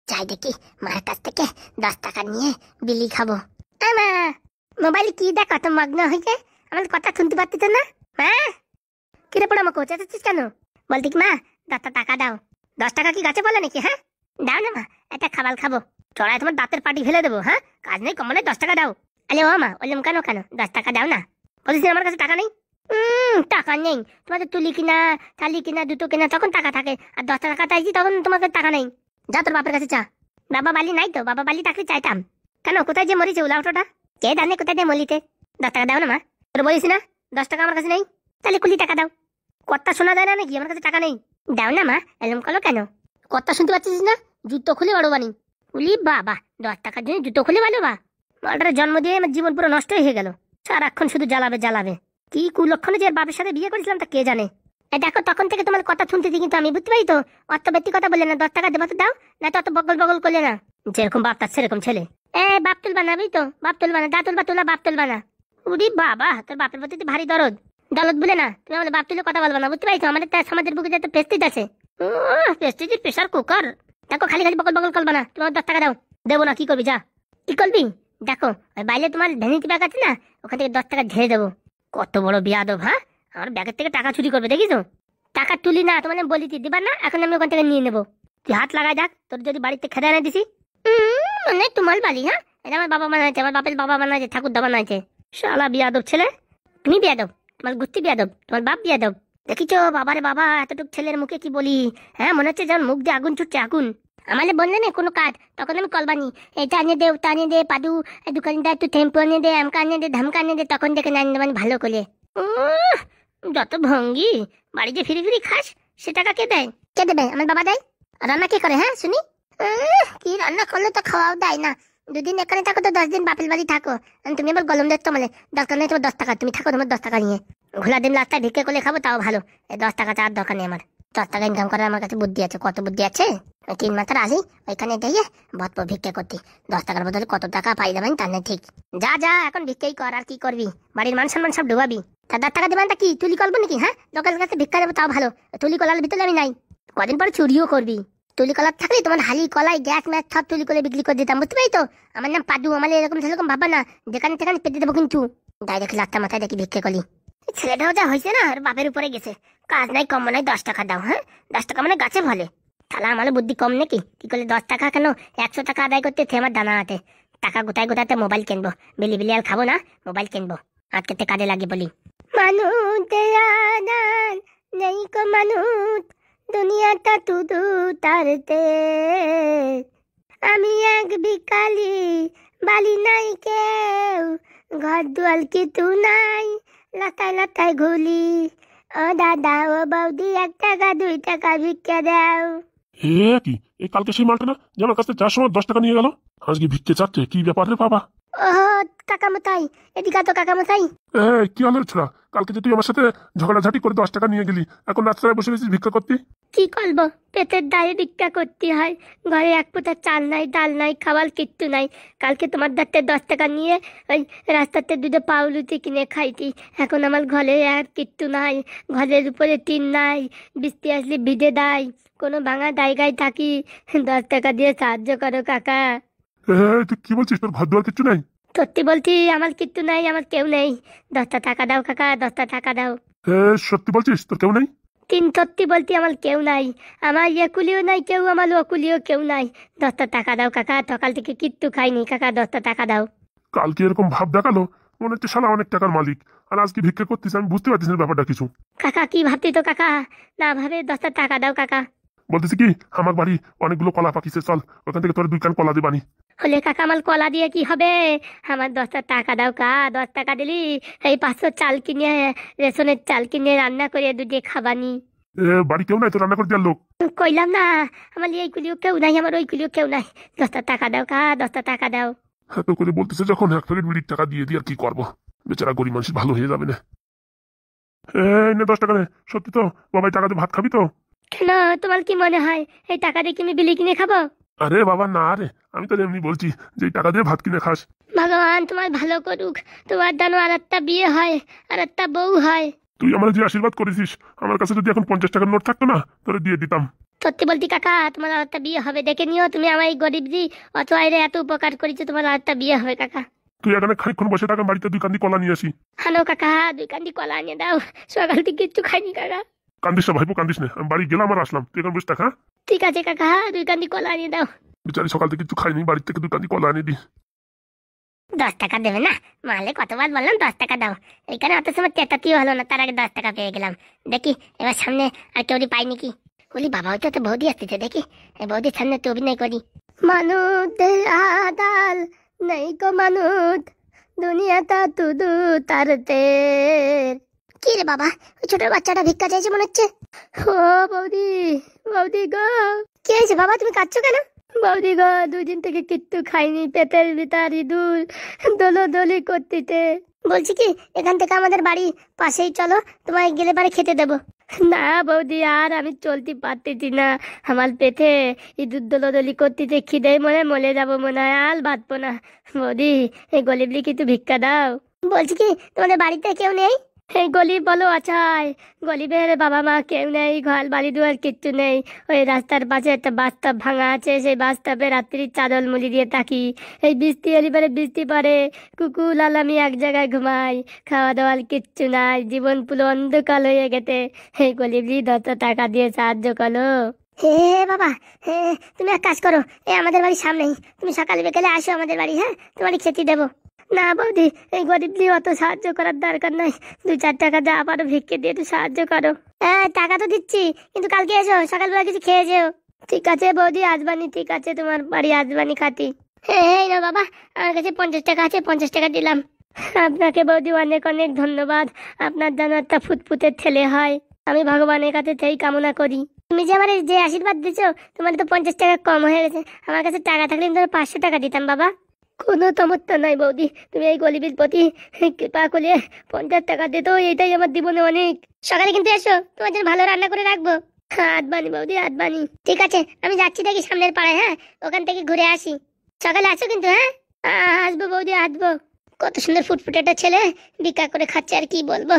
যাই দেখি মার কাছ থেকে 10 টাকা নিয়ে বিলি খাবো। মা, মোবাইলে কি দেখ কত মগ্ন হয়েছে, আমার কথা শুনতে পাচ্ছিস না? মা, কিরে পড়া আমাকে চেঁচাচ্ছিস কেন? বলতি কি মা 10 টাকা দাও। 10 টাকা কি গাছে বলে নাকি? হ্যাঁ দাও না মা, একটা খাবার খাবো। চড়ায় তোমার দাঁতের পাটি ফেলে দেবো। হ্যাঁ কাজ নেই কমনে 10 টাকা দাও। আরে ও মা বললাম কেন 10 টাকা দাও না। বলছিস আমার কাছে টাকা নেই? টাকা নেই? তোমাদের তুলি কিনা থালি কিনা দুটো কিনা তখন টাকা থাকে, আর 10 টাকা চাইছি তখন তোমার কাছে টাকা নেই। যা তোর বাপের কাছে চা। বাবা বালি নাই তো? বাবা বালি থাকলে চাইতাম। কেন কোথায় যে মরিছে উলাউটোটা? কে জানে কোথায় যে মলিতে। 10 টাকা দাও না মা। তোর বলিস না 10 টাকা আমার কাছে নেই? তাহলে কুলি টাকা দাও। কথা শোনা যায় না নাকি? আমার কাছে টাকা নেই। দাও না মা, এরকম করো কেন? কথা শুনতে পাচ্ছিস না? জুতো খুলে বাড়ো বানি। উলি বাবা, 10 টাকার জন্য জুতো খুলে বাড়ো বা? মালটার জন্ম দিয়ে আমার জীবন পুরো নষ্ট হয়ে গেল। সারাক্ষণ শুধু জ্বালাবে জ্বালাবে। কি কুলক্ষণে যে বাপের সাথে বিয়ে করেছিলাম তা কে জানে। দেখো তখন থেকে তোমার কথা শুনতেছি কিন্তু আমি বুঝতে পারি তো। অত ব্যক্তি কথা বললে না, 10 টাকা দেবো তো দাও, না তো অত বগল বগল করলে না। যেরকম বাপ তার সেরকম ছেলে। বাপ তুলবা না তো? বাপ তুলবা না, দা তুলবা তুলা, বাপ তুলবা না। উরি বাবা, তোর বাপের প্রতি ভারী দরদ। দরদ বলে না, তুমি আমাদের বাপ তুলে কথা বলবা না, বুঝতে পারছো? আমাদের তার সমাজের বুকে যত প্রেস্টিজ আছে। প্রেস্টিজের প্রেশার কুকার। দেখো খালি খালি বকল বকল করবা না। তোমার 10 টাকা দাও। দেবো না, কি করবি যা। কি করবি? দেখো ওই বাইরে তোমার ভ্যানিটি ব্যাগ আছে না, ওখান থেকে 10 টাকা ঢেলে দেবো। কত বড় বিয়াদব। হ্যাঁ আমার ব্যাগের থেকে টাকা চুরি করবে দেখিস? টাকা তুলি না, তোমার বলি দিবা না, এখন আমি ওখান থেকে নিয়ে নেবো। তুই হাত লাগাই দেখ, তোর যদি বাড়িতে খেতে এনে দিছি। মানে তোমার বাড়ি? হ্যাঁ এটা আমার বাবা বানাইছে, আমার বাপের বাবা বানাইছে, ঠাকুরদা বানাইছে। শালা বিয়াদব ছেলে। তুমি বিয়াদব, তোমার গুস্তি বিয়াদব, তোমার বাপ বিয়াদব। দেখিছো বাবারে বাবা, এতটুক ছেলের মুখে কি বলি। হ্যাঁ মনে হচ্ছে যেমন মুখ দিয়ে আগুন ছুটছে আগুন। আমালে বললে না কোনো কাজ, তখন আমি কলবানি এটা আনিয়ে দে ওটা আনিয়ে দে, পাদু দোকানদার তুই টেম্পো আনিয়ে দে, আমকা আনিয়ে দে, ধামকা আনিয়ে দে, তখন দেখে না মানে ভালো করে। যত ভঙ্গি। বাড়ি যে ফিরি ফিরি খাস, সে টাকা কে দেয়? কে দেবে? আমার বাবা দেয়। রান্না কে করে? হ্যাঁ শুনি। কি রান্না করলে তো খাওয়াও দেয় না। 2 দিন এখানে থাকো তো 10 দিন বাপের বাড়ি থাকো। তুমি আবার গলম দেখতো মানে দরকার নেই তোমার 10 টাকা, তুমি থাকো তোমার 10 টাকা নিয়ে। ঘোলা দিন রাস্তায় ভিক্ষে করলে খাবো তাও ভালো। 10 টাকা চার দরকার নেই আমার। 10 টাকা ইনকাম করার আমার কাছে বুদ্ধি আছে। কত বুদ্ধি আছে? 3 মাসের আসি ওইখানে দিয়ে ভরপুর ভিক্ষে করতে। 10 টাকার বদলে কত টাকা পাই যাবেন তার নেই ঠিক। যা যা এখন ভিক্ষেই কর, আর কি করবি? বাড়ির মান সম্মান সব ডুবাবি। তা 10 টাকা দেবেন তা কি তুলি করবো নাকি? হ্যাঁ লোকের কাছে ভিক্ষা দেবো তাও ভালো। তুলি কলার ভিতরে আমি নাই। কদিন পরে চুরিও করবি। তুলি কলার থাকলে তোমার হালি কলাই গ্যাস ম্যাচ সব তুলি করে বিক্রি করে দিতাম, বুঝতে পারি তো? আমার নাম পাদু, আমার এরকম সেরকম ভাবা না, যেখানে সেখানে পেতে দেবো কিন্তু। ডাইরেক্ট লাখটা মাথায় দেখি ভিক্ষে করি। ছেলেটাও যা হয়েছে না, আর বাপের উপরে গেছে। কাজ নাই কম নাই 10 টাকা দাও। হ্যাঁ 10 টাকা মানে গাছে ফলে। তাহলে আমার বুদ্ধি কম নাকি? কি করলে 10 টাকা কেন 100 টাকা আদায় করতে আমার দানা হাতে। টাকা গোটায় গোটাতে মোবাইল কিনবো। বিলি বিলি আর খাবো না, মোবাইল কিনবো। আজকে কাজে লাগে বলি। মানুষ নেই কো মানুষ, দুনিয়াটা তুদু তারতে। আমি এক বিকালি, বালি নাই কেউ, ঘর দুয়াল কিছু নাই, লাতায় লাতায় ঘুলি। ও দাদা ও বৌদি 1 টাকা 2 টাকা ভিক্ষা দাও। হে কি এই কালকে সেই মালটা না যে আমার কাছে যার সময় 10 টাকা নিয়ে গেল, আজকে ভিক্ষে চাচ্ছে? কি ব্যাপার রে বাবা? ও কাকামশাই, এদিকে তো কাকামশাই। কি হলো ছোড়া? কালকে যে তুই আমার সাথে ঝগড়াঝাটি করে 10 টাকা নিয়ে গেলি, এখন রাস্তায় বসে গেছিস ভিক্ষা করতে? কি করবো, পেটের দায়ে ভিক্ষা করতে হয়। ঘরে এক ফোঁটা চাল নাই, ডাল নাই, খাবার কিচ্ছু নাই। কালকে তোমার দাঁতে 10 টাকা নিয়ে ওই রাস্তাতে দুটো পাউরুটি কিনে খাইতি। এখন আমার ঘরে আর কিচ্ছু নাই। ঘরের উপরে টিন নাই, বৃষ্টি আসলে ভিজে দেয়। কোনো ভাঙা জায়গায় থাকি। 10 টাকা দিয়ে সাহায্য করো কাকা। তুই কি বলছিস? তোর ঘর দুয়ার কিচ্ছু নাই? সত্যি বলছি, আমার কিচ্ছু নাই, আমার কেউ নেই। 10 টাকা দাও কাকা, 10 টাকা দাও। সত্যি বলছিস তোর কেউ নেই? সত্যি বলতে আমার কেউ নাই। আমার কুলিও নাই কেউ, আমার অকুলিও কেউ নাই। 10 টাকা দাও কাকা, সকাল থেকে কিচ্ছু খাইনি কাকা, 10 টাকা দাও। কালকে এরকম ভাব দেখালো, মনে হচ্ছে শালা অনেক টাকার মালিক, আর আজকে ভিক্ষা করতিস। আমি বুঝতে পারছিস না ব্যাপারটা কিছু। কাকা কি ভাবতি তো কাকা, না ভাবে 10 টাকা দাও কাকা। বলতেছি কি, আমার বাড়ি অনেকগুলো কলা পাকিছে, চল ওখান থেকে তোর 2 কান কলা দিবানি। হলে কাকা আমার কলা দিয়ে কি হবে? আমার 10 টাকা দাও কা। 10 টাকা দিলি এই 500 চাল কিনে, রেশনের চাল কিনে রান্না করে দুধে খাবানি। বাড়ি কেউ নাই তো রান্না করে দেওয়ার লোক? কইলাম না, আমার এইগুলিও কেউ নাই, আমার ওইগুলিও কেউ নাই। 10 টাকা দাও কা, 10 টাকা দাও। এত করে বলতেছে যখন, 1 প্যাকেট বিড়ির টাকা দিয়ে আর কি করবো? বেচারা গরিব মানুষ ভালো হয়ে যাবে না। এই নে 10 টাকা নে। সত্যি তো বাবাই টাকা দিয়ে ভাত খাবি তো? কেন, তোমার কি মনে হয় এই টাকা দিয়ে কি আমি বিলি কিনে খাবো? আরে বাবা না রে, আমি তো এমনি বলছি যে এই টাকা দিয়ে ভাত কিনে খাস। ভগবান তোমার ভালো করুক, তোমার যেন আর একটা বিয়ে হয়, আর একটা বউ হয়। তুই আমার যে আশীর্বাদ করেছিস, আমার কাছে যদি এখন 50 টাকার নোট থাকতো না, তোরে দিয়ে দিতাম। সত্যি বলতি কাকা, তোমার আর একটা বিয়ে হবে, দেখে নিও তুমি। আমার এই গরিব জি অত আইরে এত উপকার করেছো, তোমার আর একটা বিয়ে হবে কাকা। তুই এখানে খানিকক্ষণ বসে থাকা, বাড়িতে 2 কান্দি কলা নিয়ে আসি। হানো কাকা, 2 কান্দি কলা আনিয়ে দাও, সকাল থেকে কিচ্ছু খাইনি কাকা। কান্দিস না ভাইপো, কান্দিস না, আমি বাড়ি গেলাম আর আসলাম, তুই এখন বসে থাক। হ্যাঁ ঠিক আছে কাকা, 2 কান্দি কলা আনিয়ে দাও। বেচারি সকাল থেকে কিছু খাইনি, বাড়ি থেকে 2 কান্দি কলা আনিয়ে দি। 10 টাকা দেবে না? মালে কতবার বললাম 10 টাকা দাও, এইখানে অত সময় চেতাতিও হলো না, তার আগে 10 টাকা পেয়ে গেলাম। দেখি এবার সামনে আর কেউ পাই নাকি। বলি বাবা, ওইটা তো বৌদি আসতেছে, দেখি এই বৌদির সামনে তো অভিনয় করি। মানুষদের আদাল নেই কো মানুষ, দুনিয়াটা তুদু তার তের। কি রে বাবা, ওই ছোট বাচ্চাটা ভিক্ষা চাইছে মনে হচ্ছে। ও বৌদি, বৌদি গো। কি হয়েছে বাবা, তুমি কাঁদছো কেন? বৌদি গো, 2 দিন থেকে কিচ্ছু খাইনি, পেটের ভিতর ইঁদুর দোলদলি করতেছে। বলছি কি, এখান থেকে আমাদের বাড়ি পাশেই চলো, তোমায় গেলে পারে খেতে দেবো। না বৌদি, আর আমি চলতে পারতেছি না, আমার পেটে ইঁদুর দোলদলি করতেছে, খিদে মনে মলে যাবো মনে হয়, আর বাঁচবো না। বৌদি, এই গরিবলি কিছু ভিক্ষা দাও। বলছি কি, তোমাদের বাড়িতে কেউ নেই? এই গরিব বলো আছাই, গরিবের বাবা মা কেউ নেই, ঘর বাড়ি দুয়ার কিচ্ছু নেই। ওই রাস্তার পাশে একটা বাস্তব ভাঙা আছে, সেই বাস্তবে রাত্রি চাদর মুড়ি দিয়ে থাকি। এই বৃষ্টি এলিবারে বৃষ্টি পড়ে, কুকুর লালামি এক জায়গায় ঘুমাই, খাওয়া দাওয়ার কিচ্ছু নাই, জীবন পুরো অন্ধকার হয়ে গেছে। এই গরিবলি 10 টাকা দিয়ে সাহায্য করো। হে বাবা, হে তুমি এক কাজ করো, এই আমাদের বাড়ির সামনেই, তুমি সকাল বিকেলে আসো আমাদের বাড়ি, হ্যাঁ তোমার খেতে দেবো। না বৌদি, এই গরিবলি অত সাহায্য করার দরকার নাই, 2-4 টাকা যা পারো ভিক্ষে দিয়ে একটু সাহায্য করো। হ্যাঁ টাকা তো দিচ্ছি, কিন্তু কালকে এসো, সকালবেলা কিছু খেয়ে যেও। ঠিক আছে বৌদি, আজবানি, ঠিক আছে, তোমার বাড়ি আজবানি খাতি। এই না বাবা, আমার কাছে 50 টাকা আছে, 50 টাকা দিলাম। আপনাকে বৌদি অনেক অনেক ধন্যবাদ, আপনার যেন একটা ফুটফুটের ছেলে হয়, আমি ভগবানের কাছে সেই কামনা করি। তুমি যে আমার যে আশীর্বাদ দিচ্ছ, তোমার তো 50 টাকা কম হয়ে গেছে, আমার কাছে টাকা থাকলে আমি তোমার 500 টাকা দিতাম বাবা। কোনো সমস্যা নাই বৌদি, তুমি এই গরিবের প্রতি কৃপা করে 50 টাকা দিত, এইটাই আমার জীবনে অনেক। সকালে কিন্তু এসো, তোমার জন্য ভালো রান্না করে রাখবো। আদবানি বৌদি, আদবানি। ঠিক আছে, আমি যাচ্ছি দেখি সামনের পাড়ায়, হ্যাঁ ওখান থেকে ঘুরে আসি। সকালে আসো কিন্তু, হ্যাঁ। আসবো বৌদি, আসবো। কত সুন্দর ফুটফুটে একটা ছেলে, ভিক্ষা করে খাচ্ছে, আর কি বলবো।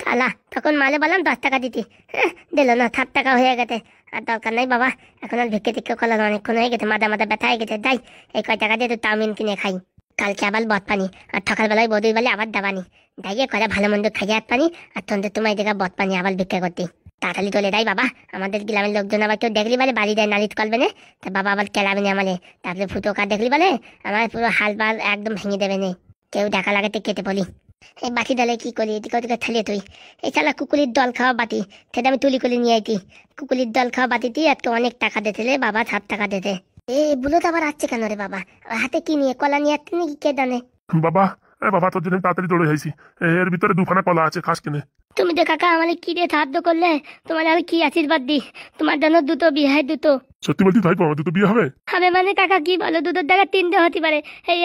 কালা, তখন মালে বললাম 10 টাকা দিতে, হ্যাঁ দিল না, 7 টাকা হয়ে গেছে। আর দরকার নাই বাবা, এখন আর ভিক্ষে টিক্ষে করলাম, অনেকক্ষণ হয়ে গেছে, মাথা মাথা ব্যথা হয়ে গেছে। যাই, এই কয় টাকা দিয়ে তো চাউমিন কিনে খাই, কালকে আবার বদ পানি, আর সকালবেলায় বদুই বলে আবার দাবানি, দাইয়ে করে ভালো মন্দ খাইয়ে হাত পানি, আর তন্দের তোমায় দেখা বদ পানি আবার ভিক্ষা করতে। তাড়াতাড়ি চলে যাই বাবা, আমাদের গ্রামের লোকজন আবার কেউ দেখলি বলে বাড়ি দেয় নালিশ করবে না, তা বাবা আবার কেলাবে না আমালে, তারপরে ফুটো কার দেখলি বলে আমার পুরো হাল বাল একদম ভেঙে দেবে না, কেউ দেখা লাগাতে কেটে বলি। এই বাটি ডালে কি করি, এদিকে ওদিকে ঠেলে তুই, এই শালা কুকুলির দল খাওয়া বাটি, সেটা আমি তুলি করে নিয়ে আইতি, কুকুলির দল খাওয়া বাটিতে আজকে অনেক টাকা দিতে রে বাবা, 7 টাকা দিতে। বুলো তো আবার আসছে কেন রে বাবা, হাতে কি নিয়ে, কলা নিয়ে আসছে নাকি কে জানে। বাবা, বাবা তোর জন্য তাড়াতাড়ি দৌড়ে আইছি, এর ভিতরে 2খানা কলা আছে, খাস কিনে। তুমি তো কাকা আমাকে কি দিয়ে সাহায্য করলে, তোমার আমি কি আশীর্বাদ দি, তোমার জন্য 2টো বিয়ে, 2টো। সত্যি বলতি ভাইপো, আমার 2টো বিয়ে হবে? হবে মানে কাকা, কি বলো, 2টোর জায়গায় 3টে হতে পারে।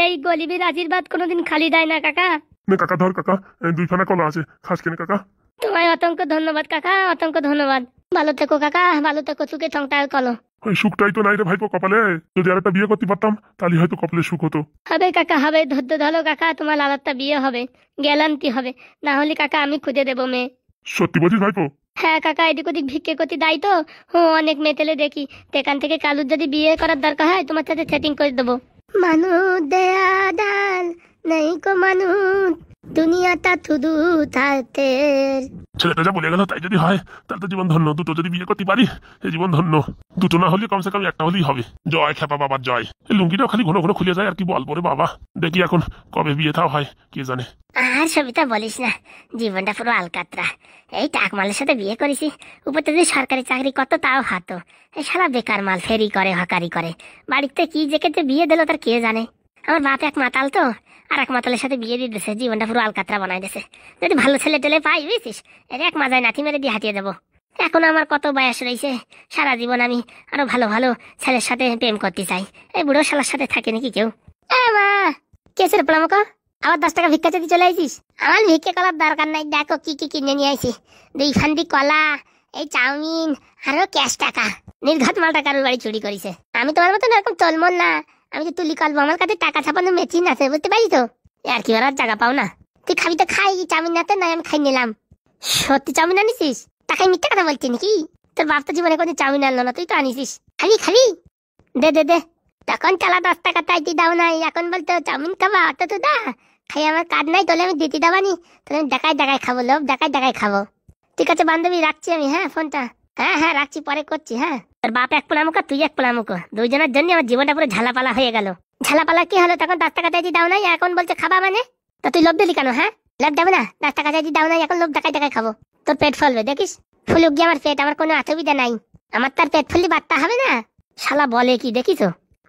এই গরিবের আশীর্বাদ কোনোদিন খালি দেয় না কাকা। না কাকা ধর, কাকা 2খানা কলা আছে, খাস কিনে কাকা। তোমায় অসংখ্য ধন্যবাদ কাকা, অসংখ্য ধন্যবাদ। ভালো থেকো কাকা, ভালো থেকো, সুখে সংসার করো। ওই সুখটাই তো নাই রে ভাইপো কপালে, যদি আর একটা বিয়ে করতে পারতাম তাহলে হয়তো কপালে সুখ হতো। হবে কাকা, হবে, ধৈর্য ধরো কাকা, তোমার আর একটা বিয়ে হবে, গ্যারান্টি হবে, না হলে কাকা আমি খুঁজে দেবো মেয়ে। সত্যি বলছিস ভাইপো? হ্যাঁ কাকা, এদিক ওদিক ভিক্ষে করতে দাই তো, অনেক মেতেলে দেখি, তো এখান থেকে কালুর যদি বিয়ে করার দরকার হয় তোমার সাথে সেটিং করে দেবো। মানুষ দেয়া দান নেই কো মানুষ, দুনিয়াটা শুধু থাকতে। ছেলেটা যা বলে গেল তাই যদি হয় তাহলে তো জীবন ধন্য, 2টো যদি বিয়ে করতে পারি এই জীবন ধন্য, 2টো না হলে কমসে কম একটা হলেই হবে। জয় খেপা বাবার জয়। এই লুঙ্গিটাও খালি ঘন ঘন খুলে যায়, আর কি বলবো রে বাবা, দেখি এখন কবে বিয়ে থাও হয় কে জানে। আর সবিতা বলিস না, জীবনটা পুরো আলকাতরা, এই টাকমালের সাথে বিয়ে করেছি, উপর থেকে সরকারি চাকরি কত তাও হাতো, এই সারা বেকার মাল, ফেরি করে হকারি করে, বাড়িতে কি জেকেতে বিয়ে দিল তার কে জানে। আমার বাপ এক মাতাল তো, আর এক মাতালের সাথে বিয়ে দিয়ে দিয়েছে, জীবনটা পুরো আলকাতরা বানাই দিয়েছে। যদি ভালো ছেলে টেলে পাই বুঝছিস, এর এক মাজায় নাতি মেরে দিয়ে হাঁটিয়ে দেবো। এখন আমার কত বয়স রয়েছে, সারা জীবন আমি আরো ভালো ভালো ছেলের সাথে প্রেম করতে চাই, এই বুড়ো শালার সাথে থাকে নাকি কেউ। মা কেসের প্রামক, আবার 10 টাকা ভিক্ষা চাইতে চলে আইছিস? আমার ভিক্ষে করার দরকার নাই, দেখো কি কি কিনে নিয়ে আইছি, 2 ফান্ডি কলা, এই চাউমিন, আরো ক্যাশ টাকা। নির্ঘাত মালটা কারোর বাড়ি চুরি করেছে। আমি তোমার মতন এরকম চলমন না, আমি তো তুলি করবো, আমার কাছে টাকা ছাপানো মেশিন আছে, বুঝতে পারি তো, আর কি আর জায়গা পাও না। তুই খাবি তো খাই, চাউমিন নাতে নাই, আমি খাই নিলাম। সত্যি চাউমিন আনিছিস? টাকায় মিথ্যা কথা বলছি নাকি? তোর বাপ তো জীবনে কোনো চাউমিন আনলো না, তুই তো আনিসিস। খাবি খাবি, দে দে দে। তখন চালা 10 টাকা চাইতে দাও নাই, এখন বলতো চাউমিন খাবা, অত তো দা। খাই আমার কার্ড নাই, তোলে আমি দিতে দাবানি, তাহলে আমি দেখায় দেখায় খাবো, লোভ দেখায় দেখায় খাবো। ঠিক আছে বান্ধবী, রাখছি আমি, হ্যাঁ ফোনটা। হ্যাঁ হ্যাঁ রাখছি, পরে করছি। হ্যাঁ, তোর বাপ এক পোলামুখ তুই এক পোলামুখ, দুইজনের জন্য আমার জীবনটা পুরো ঝালাপালা হয়ে গেল। ঝালাপালা কি হলো? তখন 10 টাকা চাইতে দাও নাই, এখন বলছে খাবা মানে? তা তুই লোভ দিলি কেন? হ্যাঁ, লোভ দেবে না? 10 টাকা চাইতে দাও নাই, এখন লোভ দেখায় দেখায় খাবো। তোর পেট ফলবে দেখিস। ফুলুক গিয়ে আমার পেট, আমার কোনো অসুবিধা নাই। আমার তার পেট ফুললি বার্তা হবে না? শালা বলে কি দেখিস?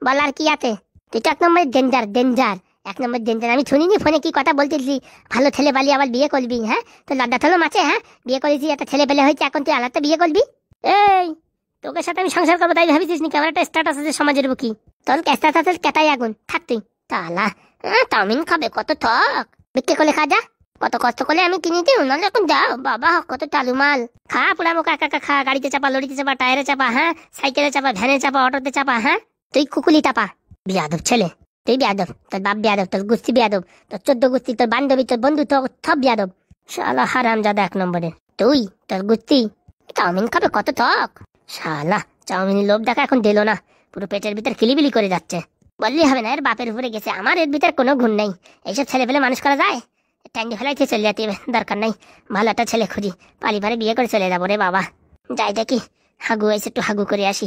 বলার কি আছে? তুই তো 1 নম্বর ডেঞ্জার, ডেঞ্জার, 1 নম্বর ডেঞ্জার। আমি শুনিনি ফোনে কি কথা বলতেছি, ভালো ছেলে বালি আবার বিয়ে করবি? হ্যাঁ, তোর লজ্জা থলো মাছে? হ্যাঁ, বিয়ে করেছি, একটা ছেলে পেলে হয়েছে, এখন তুই আলাদা বিয়ে করবি? এই, তোকে সাথে আমি সংসার করবো তাই ভাবিছিস নাকি? আমার একটা স্ট্যাটাস আছে সমাজের বুকি, তোর স্ট্যাটাসের কেটাই আগুন থাক তুই। তালা চাউমিন খাবে? কত থক বিক্রি করলে খা, যা। কত কষ্ট করে আমি কিনে দিই, নাহলে এখন যাও বাবা, কত চালু মাল। খা পুরা মুখ একা একা খা, গাড়িতে চাপা, লরিতে চাপা, টায়ারে চাপা, হ্যাঁ, সাইকেলে চাপা, ভ্যানে চাপা, অটোতে চাপা। হ্যাঁ, তুই কুকুলি চাপা, বিয়াদব ছেলে। তুই বিয়াদব, তোর বাপ বিয়াদব, তোর গুস্তি বিয়াদব, তোর 14 গুস্তি, তোর বান্ধবী, তোর বন্ধু, তোর সব বিয়াদব। শালা হারামজাদা 1 নম্বরে। তুই তোর গুস্তি চাউমিন খাবে? কত থক। শালা চাউমিনের লোভ দেখা এখন দিল না, পুরো পেটের ভিতর খিলিবিলি করে যাচ্ছে। বললি হবে না, এর বাপের উপরে গেছে, আমার এর ভিতর কোনো গুণ নেই। এইসব ছেলে পেলে মানুষ করা যায়? ট্যাঙ্গি ফেলাইতে চলে যেতে হবে, দরকার নাই। ভালো একটা ছেলে খুঁজি, পালিবারে বিয়ে করে চলে যাবো রে বাবা। যাই দেখি, হাগু এসে একটু হাগু করে আসি।